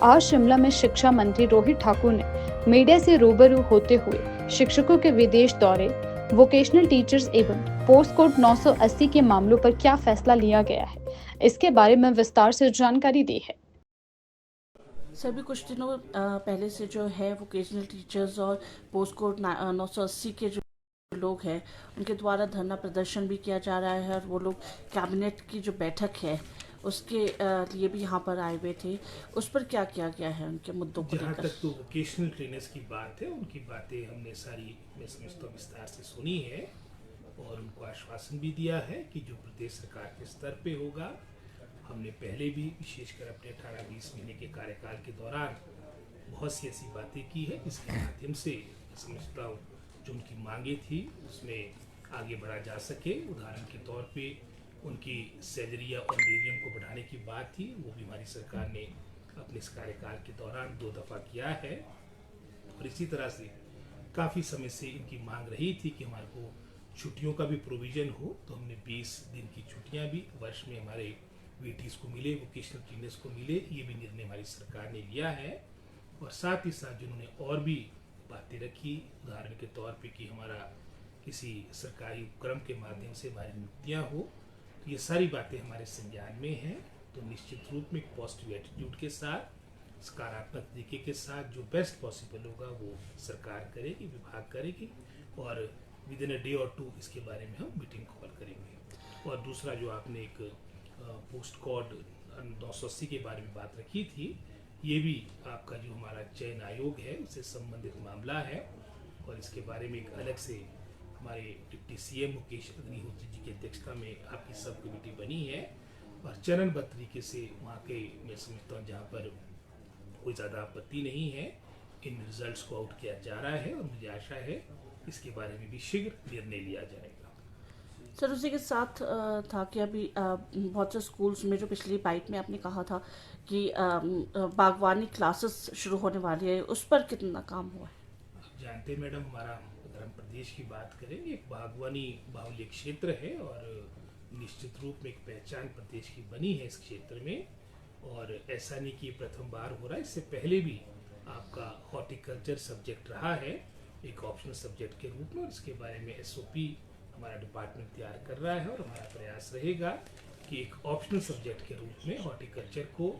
आज शिमला में शिक्षा मंत्री रोहित ठाकुर ने मीडिया से रूबरू होते हुए शिक्षकों के विदेश दौरे, वोकेशनल टीचर्स एवं पोस्ट कोड 980 के मामलों पर क्या फैसला लिया गया है, इसके बारे में विस्तार से जानकारी दी है। सभी कुछ दिनों पहले से जो है वोकेशनल टीचर्स और पोस्ट कोड 980 के जो लोग हैं उनके द्वारा धरना प्रदर्शन भी किया जा रहा है और वो लोग कैबिनेट की जो बैठक है उसके लिए भी यहाँ पर आए हुए थे। उस पर क्या किया गया है उनके मुद्दों को जहाँ लेकर? तक तो वोकेशनल ट्रेनर्स की बात है, उनकी बातें हमने सारी मैं समझता हूँ विस्तार से सुनी है और उनको आश्वासन भी दिया है कि जो प्रदेश सरकार के स्तर पे होगा। हमने पहले भी विशेषकर अपने 18-20 महीने के कार्यकाल के दौरान बहुत सी ऐसी बातें की है जिसके माध्यम से मैं समझता हूँ जो उनकी मांगे थी उसमें आगे बढ़ा जा सके। उदाहरण के तौर पे उनकी सैलरी या ऑनरेरियम को बढ़ाने की बात थी, वो भी हमारी सरकार ने अपने इस कार्यकाल के दौरान 2 दफ़ा किया है। और इसी तरह से काफ़ी समय से इनकी मांग रही थी कि हमारे को छुट्टियों का भी प्रोविज़न हो, तो हमने 20 दिन की छुट्टियां भी वर्ष में हमारे वीटीज़ को मिले, वोकेशनल ट्रेनर्स को मिले, ये भी निर्णय हमारी सरकार ने लिया है। और साथ ही साथ जिन्होंने और भी बातें रखी, उदाहरण के तौर पे कि हमारा किसी सरकारी उपक्रम के माध्यम से हमारी नियुक्तियाँ हो, तो ये सारी बातें हमारे संज्ञान में हैं। तो निश्चित रूप में एक पॉजिटिव एटीट्यूड के साथ, सकारात्मक तरीके के साथ जो बेस्ट पॉसिबल होगा वो सरकार करेगी, विभाग करेगी और विद इन अ डे और 2 इसके बारे में हम मीटिंग कॉल करेंगे। और दूसरा जो आपने एक पोस्ट कोड 980 के बारे में बात रखी थी, ये भी आपका जो हमारा चयन आयोग है उससे संबंधित मामला है और इसके बारे में एक अलग से हमारे डिप्टी सीएम मुकेश अग्निहोत्री जी की अध्यक्षता में आपकी सब कमेटी बनी है और चरणबद्ध तरीके से वहाँ के मैं समझता हूँ जहाँ पर कोई ज़्यादा आपत्ति नहीं है, इन रिजल्ट्स को आउट किया जा रहा है और मुझे आशा है इसके बारे में भी शीघ्र निर्णय लिया जाएगा। सर, उसी के साथ था कि अभी बहुत से स्कूल्स में जो पिछली बाइट में आपने कहा था कि बागवानी क्लासेस शुरू होने वाली है, उस पर कितना काम हुआ है? आप जानते हैं मैडम, हमारा अगर हम प्रदेश की बात करें, एक बागवानी बाहुल्य क्षेत्र है और निश्चित रूप में एक पहचान प्रदेश की बनी है इस क्षेत्र में। और ऐसा नहीं कि प्रथम बार हो रहा है, इससे पहले भी आपका हॉर्टिकल्चर सब्जेक्ट रहा है एक ऑप्शनल सब्जेक्ट के रूप में और इसके बारे में एसओपी हमारा डिपार्टमेंट तैयार कर रहा है और हमारा प्रयास रहेगा कि एक ऑप्शनल सब्जेक्ट के रूप में हॉर्टिकल्चर को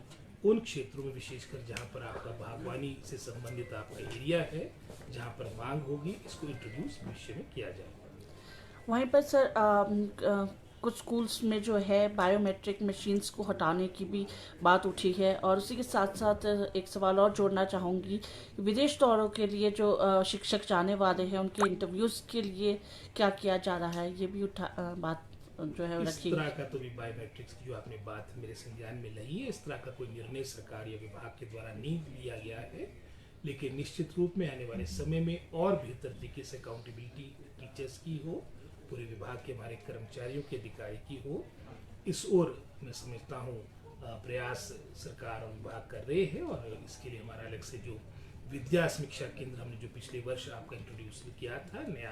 उन क्षेत्रों में विशेषकर जहाँ पर आपका बागवानी से संबंधित आपका एरिया है, जहाँ पर मांग होगी, इसको इंट्रोड्यूस भविष्य में किया जाएगा। वहीं पर सर कुछ स्कूल्स में जो है बायोमेट्रिक मशीन्स को हटाने की भी बात उठी है और उसी के साथ साथ एक सवाल और जोड़ना चाहूँगी, विदेश दौरों के लिए जो शिक्षक जाने वाले हैं उनके इंटरव्यूज़ के लिए क्या किया जा रहा है, ये भी बात जो है इस रखी। तरह का तो भी बायोमेट्रिक्स की जो आपने बात मेरे संज्ञान में ली है, इस तरह का कोई निर्णय सरकार या विभाग के द्वारा नहीं लिया गया है, लेकिन निश्चित रूप में आने वाले समय में और बेहतर तरीके से अकाउंटेबिलिटी टीचर्स की हो, पूरे विभाग के हमारे कर्मचारियों के अधिकारी की हो, इस ओर मैं समझता हूँ प्रयास सरकार और विभाग कर रहे हैं। और इसके लिए हमारा अलग से जो विद्या समीक्षा केंद्र हमने जो पिछले वर्ष आपका इंट्रोड्यूस किया था, नया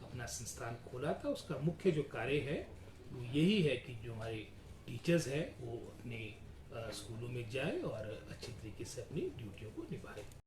अपना संस्थान खोला था, उसका मुख्य जो कार्य है वो यही है कि जो हमारे टीचर्स हैं वो अपने स्कूलों में जाए और अच्छी तरीके से अपनी ड्यूटियों को निभाए।